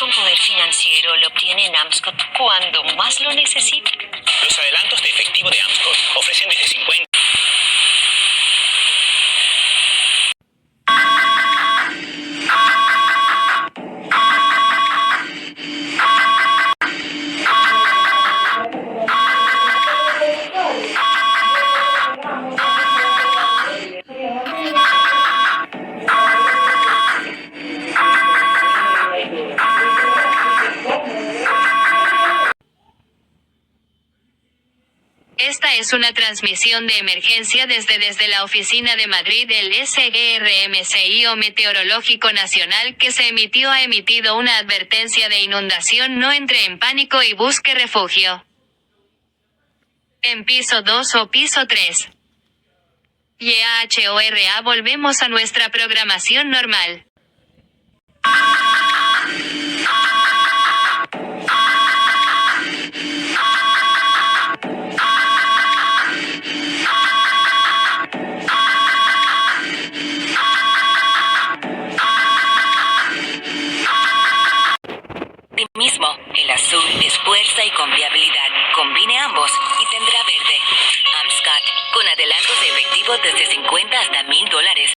con poder financiero lo obtienen Amscot cuando más lo necesita. Los adelantos de efectivo de Amscot ofrecen desde 50. Esta es una transmisión de emergencia desde la oficina de Madrid del SERMCIO Meteorológico Nacional que se ha emitido una advertencia de inundación. No entre en pánico y busque refugio en piso 2 o piso 3. YAHORA. Volvemos a nuestra programación normal. Mismo, el azul es fuerza y confiabilidad. Combine ambos y tendrá verde. Amscot, con adelantos de efectivo desde $50 hasta $1,000.